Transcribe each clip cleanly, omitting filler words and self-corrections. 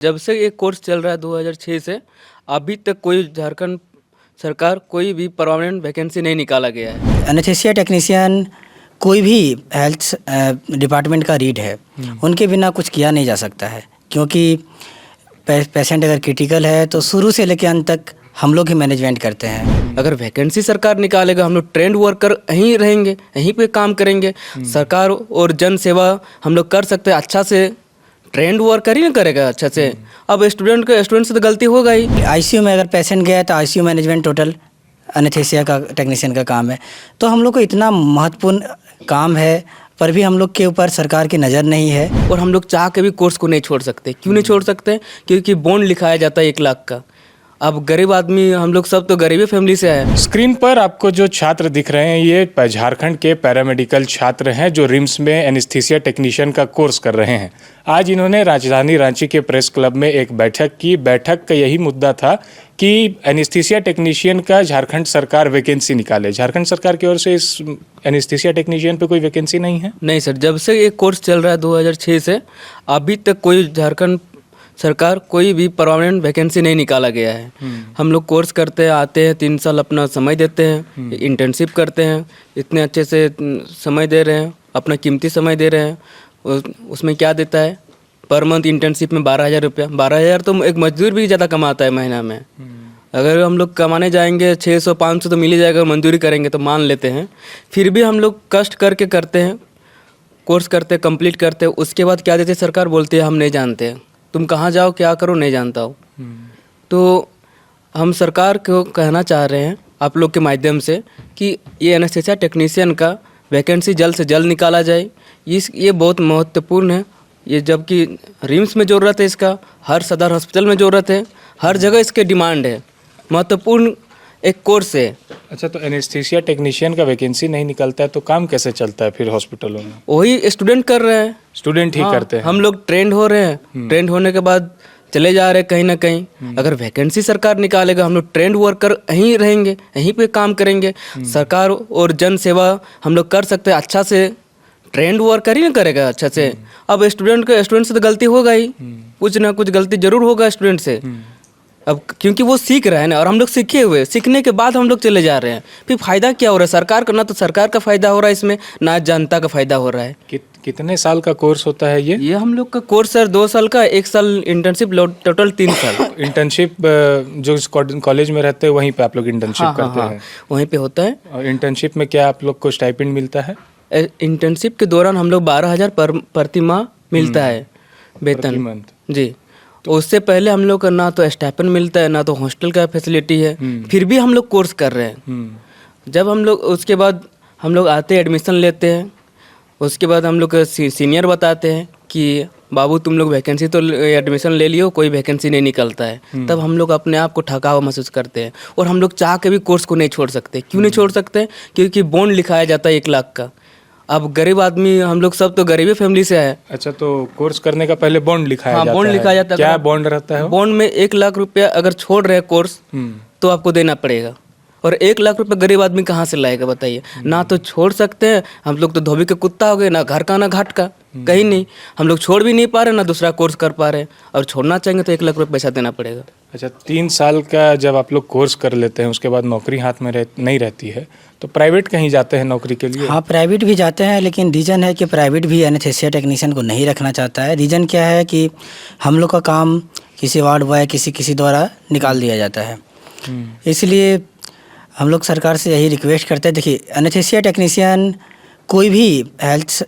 जब से ये कोर्स चल रहा है 2006 से अभी तक कोई झारखंड सरकार कोई भी परमानेंट वैकेंसी नहीं निकाला गया है। एनेस्थीसिया टेक्नीशियन कोई भी हेल्थ डिपार्टमेंट का रीड है, उनके बिना कुछ किया नहीं जा सकता है, क्योंकि पेशेंट अगर क्रिटिकल है तो शुरू से लेकर अंत तक हम लोग ही मैनेजमेंट करते हैं। अगर वैकेंसी सरकार निकालेगा हम लोग ट्रेंड वर्कर यहीं रहेंगे, यहीं पे काम करेंगे। सरकार और जन सेवा हम लोग कर सकते हैं अच्छा से। ट्रेंड वर्कर ही ना करेगा अच्छा से। अब स्टूडेंट से तो गलती होगा ही। आईसीयू में अगर पेशेंट गया तो आईसीयू मैनेजमेंट टोटल एनेस्थीसिया का टेक्नीशियन का काम है। तो हम लोग को इतना महत्वपूर्ण काम है, पर भी हम लोग के ऊपर सरकार की नज़र नहीं है। और हम लोग चाह के भी कोर्स को नहीं छोड़ सकते। क्यों नहीं छोड़ सकते? क्योंकि बॉन्ड लिखाया जाता है 1 लाख का। अब गरीब आदमी, हम लोग सब तो गरीबी फैमिली से आए। स्क्रीन पर आपको जो छात्र दिख रहे हैं ये झारखंड के पैरामेडिकल छात्र हैं जो रिम्स में एनेस्थीसिया टेक्नीशियन का कोर्स कर रहे हैं। आज इन्होंने राजधानी रांची के प्रेस क्लब में एक बैठक की। बैठक का यही मुद्दा था कि एनेस्थीसिया टेक्नीशियन का झारखंड सरकार वैकेंसी निकाले। झारखंड सरकार की ओर से इस एनेस्थीसिया टेक्नीशियन पे कोई वैकेंसी नहीं है? नहीं सर, जब से ये कोर्स चल रहा है 2006 से अभी तक कोई झारखंड सरकार कोई भी परमानेंट वैकेंसी नहीं निकाला गया है। हम लोग कोर्स करते हैं, आते हैं, 3 साल अपना समय देते हैं, इंटर्नशिप करते हैं, इतने अच्छे से समय दे रहे हैं, अपना कीमती समय दे रहे हैं। उसमें क्या देता है पर मंथ इंटर्नशिप में 12,000 रुपया। 12,000 तो एक मजदूर भी ज़्यादा कमाता है महीना में। अगर हम लोग कमाने जाएंगे 600-500 तो मिल ही जाएगा, मजदूरी करेंगे तो मान लेते हैं। फिर भी हम लोग कष्ट करके करते हैं, कोर्स करते हैं, कंप्लीट करते हैं। उसके बाद क्या देते हैं सरकार? बोलती है हम नहीं जानते हैं, तुम कहाँ जाओ क्या करो नहीं जानता हो। तो हम सरकार को कहना चाह रहे हैं आप लोग के माध्यम से कि ये एनेस्थीसिया टेक्नीशियन का वैकेंसी जल्द से जल्द निकाला जाए। ये बहुत महत्वपूर्ण है। ये जबकि रिम्स में ज़रूरत है इसका, हर सदर हॉस्पिटल में ज़रूरत है, हर जगह इसके डिमांड है। महत्वपूर्ण एक कोर्स है। अच्छा, तो एनेस्थीसिया टेक्नीशियन का वैकेंसी नहीं निकलता है तो काम कैसे चलता है फिर हॉस्पिटलों में? वही स्टूडेंट कर रहे हैं, स्टूडेंट ही करते हैं। हम लोग ट्रेंड हो रहे हैं, ट्रेंड होने के बाद चले जा रहे हैं कहीं ना कहीं। अगर वैकेंसी सरकार निकालेगा हम लोग ट्रेंड वर्कर यहीं रहेंगे, यहीं पे काम करेंगे। सरकार और जन सेवा हम लोग कर सकते हैं अच्छा से। ट्रेंड वर्कर ही ना करेगा अच्छा से। अब स्टूडेंट से तो गलती होगा ही, कुछ ना कुछ गलती जरूर होगा स्टूडेंट से। अब क्योंकि वो सीख रहे हैं ना, और हम लोग सीखे हुए, सीखने के बाद हम लोग चले जा रहे हैं। फिर फायदा क्या हो रहा है सरकार का? ना तो सरकार का फायदा हो रहा है इसमें, ना जनता का फायदा हो रहा है। कितने साल का कोर्स होता है ये? हम लोग का कोर्स सर 2 साल का, 1 साल इंटर्नशिप, टोटल 3 साल। इंटर्नशिप जो कॉलेज में रहते हैं वहीं पे आप लोग इंटर्नशिप करते हैं? वहीं पे होता है। और इंटर्नशिप में क्या आप लोग को स्टाइपेंड मिलता है? इंटर्नशिप के दौरान हम लोग 12,000 प्रति माह मिलता है वेतन जी। तो उससे पहले हम लोग का ना तो स्टाइपेंड मिलता है, ना तो हॉस्टल का फैसिलिटी है। फिर भी हम लोग कोर्स कर रहे हैं। जब हम लोग उसके बाद हम लोग आते हैं, एडमिशन लेते हैं, उसके बाद हम लोग सीनियर बताते हैं कि बाबू तुम लोग वैकेंसी तो एडमिशन ले लियो, कोई वैकेंसी नहीं निकलता है। तब हम लोग अपने आप को ठगा हुआ महसूस करते हैं। और हम लोग चाह के भी कोर्स को नहीं छोड़ सकते। क्यों नहीं छोड़ सकते? क्योंकि बॉन्ड लिखाया जाता है 1 लाख का। अब गरीब आदमी, हम लोग सब तो गरीबी फैमिली से आए। अच्छा, तो कोर्स करने का पहले बॉन्ड लिखाया जाता है? बॉन्ड लिखाया जाता है। क्या बॉन्ड रहता है? बॉन्ड में 1 लाख रुपया अगर छोड़ रहे कोर्स तो आपको देना पड़ेगा। और 1 लाख रुपये गरीब आदमी कहाँ से लाएगा बताइए? ना तो छोड़ सकते हैं हम लोग, तो धोबी के कुत्ता हो गए, ना घर का ना घाट का, कहीं नहीं। हम लोग छोड़ भी नहीं पा रहे, ना दूसरा कोर्स कर पा रहे। और छोड़ना चाहेंगे तो 1 लाख रुपये पैसा देना पड़ेगा। अच्छा, 3 साल का जब आप लोग कोर्स कर लेते हैं उसके बाद नौकरी हाथ में नहीं रहती है तो प्राइवेट कहीं जाते हैं नौकरी के लिए? हाँ, प्राइवेट भी जाते हैं, लेकिन रीज़न है कि प्राइवेट भी एनेस्थीसिया टेक्नीशियन को नहीं रखना चाहता है। रीज़न क्या है कि हम लोग का काम किसी वार्ड बॉय किसी द्वारा निकाल दिया जाता है। इसलिए हम लोग सरकार से यही रिक्वेस्ट करते हैं। देखिए, एनेस्थीसिया टेक्नीशियन कोई भी हेल्थ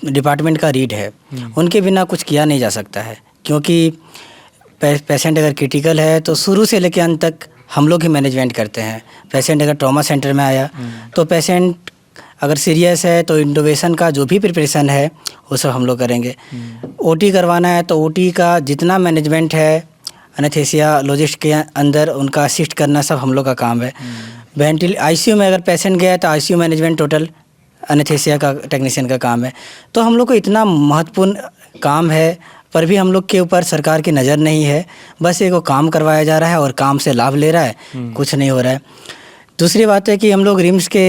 डिपार्टमेंट का रीड है, उनके बिना कुछ किया नहीं जा सकता है, क्योंकि पेशेंट अगर क्रिटिकल है तो शुरू से लेकर अंत तक हम लोग ही मैनेजमेंट करते हैं। पेशेंट अगर ट्रॉमा सेंटर में आया तो पेशेंट अगर सीरियस है तो इंटुबेशन का जो भी प्रिपरेशन है वो सब हम लोग करेंगे। ओटी करवाना है तो ओटी का जितना मैनेजमेंट है एनेस्थीसियोलॉजिस्ट के अंदर, उनका असिस्ट करना सब हम लोग का काम है। आईसीयू में अगर पेशेंट गया तो आईसीयू मैनेजमेंट टोटल एनेस्थीसिया का टेक्नीशियन का काम है। तो हम लोग को इतना महत्वपूर्ण काम है, पर भी हम लोग के ऊपर सरकार की नज़र नहीं है। बस एक काम करवाया जा रहा है और काम से लाभ ले रहा है, कुछ नहीं हो रहा है। दूसरी बात है कि हम लोग रिम्स के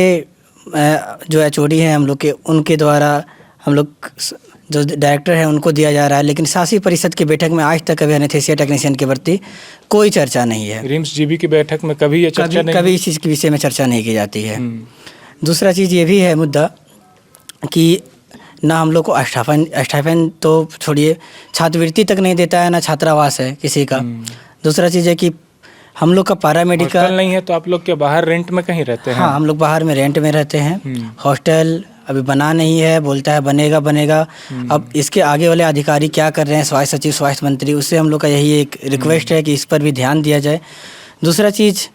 जो एचओडी हैं हम लोग के, उनके द्वारा हम लोग जो डायरेक्टर है उनको दिया जा रहा है, लेकिन शासी परिषद की बैठक में आज तक कभी एनेस्थीसिया टेक्नीशियन के प्रति कोई चर्चा नहीं है। रिम्स जीबी की बैठक में कभी ये चर्चा नहीं, कभी इस चीज़ के विषय में चर्चा नहीं की जाती है। दूसरा चीज़ ये भी है मुद्दा कि ना हम लोग को स्टाइपेंड तो छोड़िए, छात्रवृत्ति तक नहीं देता है, ना छात्रावास है किसी का। दूसरा चीज़ है कि हम लोग का पैरामेडिकल हॉस्टल नहीं है, तो आप लोग के बाहर रेंट में कहीं रहते हैं? हाँ, हम लोग बाहर में रेंट में रहते हैं। हॉस्टल अभी बना नहीं है, बोलता है बनेगा। अब इसके आगे वाले अधिकारी क्या कर रहे हैं, स्वास्थ्य सचिव, स्वास्थ्य मंत्री, उससे हम लोग का यही एक रिक्वेस्ट है कि इस पर भी ध्यान दिया जाए। दूसरा चीज़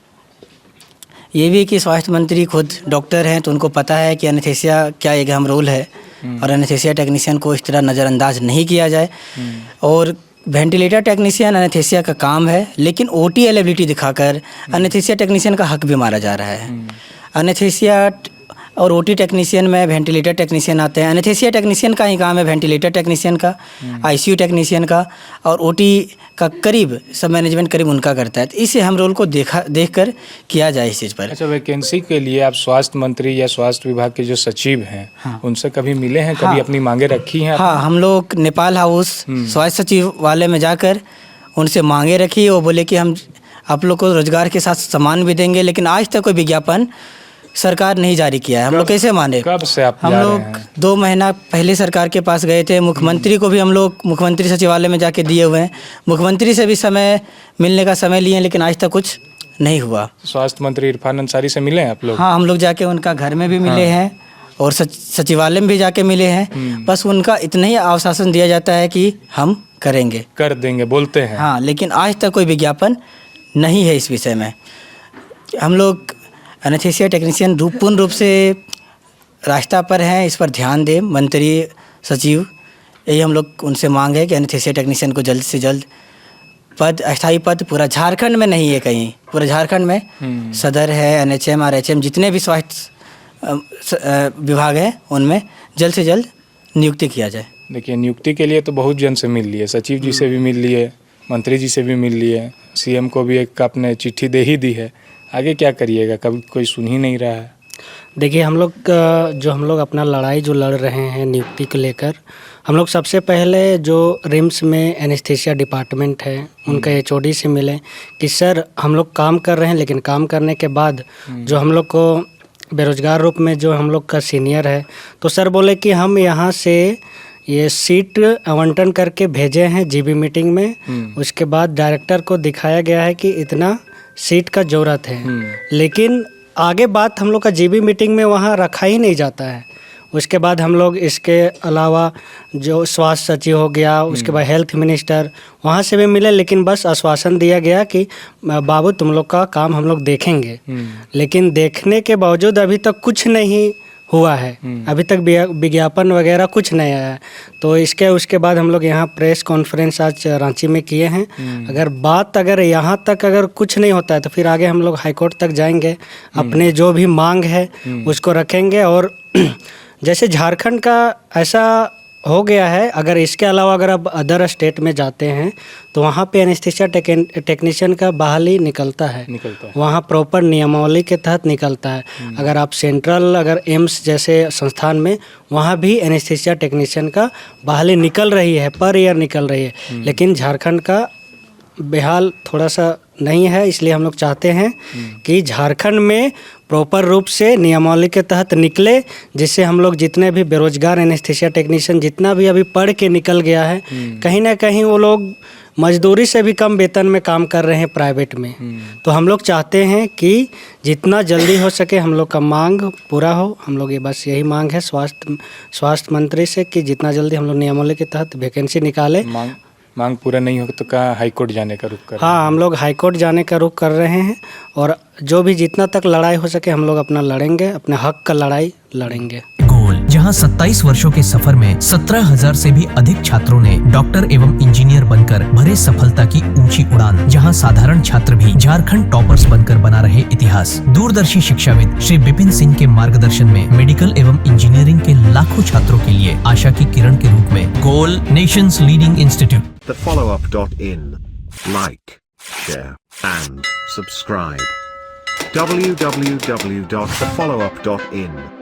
ये भी कि स्वास्थ्य मंत्री खुद डॉक्टर हैं, तो उनको पता है कि एनेस्थीसिया क्या एक अहम रोल है और एनेस्थीसिया टेक्नीशियन को इस तरह नज़रअंदाज नहीं किया जाए। और वेंटिलेटर टेक्नीशियन एनेस्थीसिया का काम है, लेकिन ओटी एलिजिबिलिटी दिखाकर एनेस्थीसिया टेक्नीशियन का हक भी मारा जा रहा है। एनेस्थीसिया और ओटी टेक्नीशियन में वेंटिलेटर टेक्नीशियन आते हैं। एनेस्थीसिया टेक्नीशियन का ही काम है वेंटिलेटर टेक्नीशियन का, आईसीयू टेक्नीशियन का, और ओटी का करीब सब मैनेजमेंट करीब उनका करता है। तो इसे हम रोल को देखकर किया जाए इस चीज़ पर। अच्छा, वैकेंसी के लिए आप स्वास्थ्य मंत्री या स्वास्थ्य विभाग के जो सचिव हैं उनसे कभी मिले हैं, कभी अपनी मांगे रखी हैं? हाँ, हम लोग नेपाल हाउस स्वास्थ्य सचिव वाले में जाकर उनसे मांगे रखी। वो बोले कि हम आप लोग को रोजगार के साथ सामान भी देंगे, लेकिन आज तक कोई विज्ञापन सरकार नहीं जारी किया है। हम लोग कैसे माने? कब से आप हम लोग 2 महीना पहले सरकार के पास गए थे। मुख्यमंत्री को भी हम लोग मुख्यमंत्री सचिवालय में जाके दिए हुए हैं। मुख्यमंत्री से भी मिलने का समय लिए, लेकिन आज तक कुछ नहीं हुआ। स्वास्थ्य मंत्री इरफान अंसारी से मिले हैं आप लोग? हाँ, हम लोग जाके उनका घर में भी मिले हैं और सचिवालय में भी जाके मिले हैं। बस उनका इतना ही आश्वासन दिया जाता है कि हम करेंगे, कर देंगे बोलते हैं। हाँ, लेकिन आज तक कोई विज्ञापन नहीं है इस विषय में। हम लोग एनेस्थीसिया टेक्नीशियन पूर्ण रूप से रास्ता पर हैं, इस पर ध्यान दें मंत्री सचिव। यही हम लोग उनसे मांग है कि एनेस्थीसिया टेक्नीशियन को जल्द से जल्द अस्थायी पद पूरा झारखंड में नहीं है, कहीं पूरा झारखंड में सदर है, एनएचएम, आरएचएम, जितने भी स्वास्थ्य विभाग है उनमें जल्द से जल्द नियुक्ति किया जाए। देखिए, नियुक्ति के लिए तो बहुत जन से मिल लिए, सचिव जी से भी मिल लिए, मंत्री जी से भी मिल लिए, सीएम को भी एक आपने चिट्ठी दे ही दी है। आगे क्या करिएगा? कभी कोई सुन ही नहीं रहा है। देखिए, हम लोग अपना लड़ाई जो लड़ रहे हैं नियुक्ति को लेकर, हम लोग सबसे पहले जो रिम्स में एनेस्थीसिया डिपार्टमेंट है उनका एचओडी से मिले कि सर हम लोग काम कर रहे हैं, लेकिन काम करने के बाद जो हम लोग को बेरोजगार रूप में जो हम लोग का सीनियर है, तो सर बोले कि हम यहाँ से ये सीट आवंटन करके भेजे हैं जीबी मीटिंग में। उसके बाद डायरेक्टर को दिखाया गया है कि इतना सीट का ज़रूरत है, लेकिन आगे बात हम लोग का जीबी मीटिंग में वहाँ रखा ही नहीं जाता है। उसके बाद हम लोग इसके अलावा जो स्वास्थ्य सचिव हो गया, उसके बाद हेल्थ मिनिस्टर, वहाँ से भी मिले, लेकिन बस आश्वासन दिया गया कि बाबू तुम लोग का काम हम लोग देखेंगे। लेकिन देखने के बावजूद अभी तक कुछ नहीं हुआ है, अभी तक विज्ञापन वगैरह कुछ नहीं आया है। तो उसके बाद हम लोग यहाँ प्रेस कॉन्फ्रेंस आज रांची में किए हैं। अगर यहाँ तक अगर कुछ नहीं होता है तो फिर आगे हम लोग हाईकोर्ट तक जाएंगे, अपने जो भी मांग है उसको रखेंगे। और जैसे झारखंड का ऐसा हो गया है, अगर इसके अलावा अगर आप अदर स्टेट में जाते हैं तो वहाँ पे एनेस्थीसिया टेक्नीशियन का बहाली निकलता है, वहाँ प्रॉपर नियमावली के तहत निकलता है। अगर आप अगर एम्स जैसे संस्थान में, वहाँ भी एनेस्थीसिया टेक्नीशियन का बहाली निकल रही है, पर ईयर निकल रही है। लेकिन झारखंड का बेहाल थोड़ा सा नहीं है, इसलिए हम लोग चाहते हैं कि झारखंड में प्रॉपर रूप से नियमावली के तहत निकले, जिससे हम लोग जितने भी बेरोजगार एनेस्थीसिया टेक्नीशियन जितना भी अभी पढ़ के निकल गया है, कहीं ना कहीं वो लोग मजदूरी से भी कम वेतन में काम कर रहे हैं प्राइवेट में। तो हम लोग चाहते हैं कि जितना जल्दी हो सके हम लोग का मांग पूरा हो। हम लोग ये बस यही मांग है स्वास्थ्य मंत्री से कि जितना जल्दी हम लोग नियमावली के तहत वैकेंसी निकाले। मांग पूरा नहीं हो तो कहाँ हाईकोर्ट जाने का रुख कर रहे हैं? हाँ, हम लोग हाईकोर्ट जाने का रुख कर रहे हैं, और जो भी जितना तक लड़ाई हो सके हम लोग अपना लड़ेंगे, अपने हक का लड़ाई लड़ेंगे। गोल, जहां 27 वर्षों के सफर में 17,000 से भी अधिक छात्रों ने डॉक्टर एवं इंजीनियर बनकर भरे सफलता की ऊंची उड़ान, जहां साधारण छात्र भी झारखंड टॉपर्स बनकर बना रहे इतिहास। दूरदर्शी शिक्षाविद श्री विपिन सिंह के मार्गदर्शन में मेडिकल एवं इंजीनियरिंग के लाखों छात्रों के लिए आशा की किरण के रूप में गोल, nation's leading institute. thefollowup.in. Like, share and subscribe. www.thefollowup.in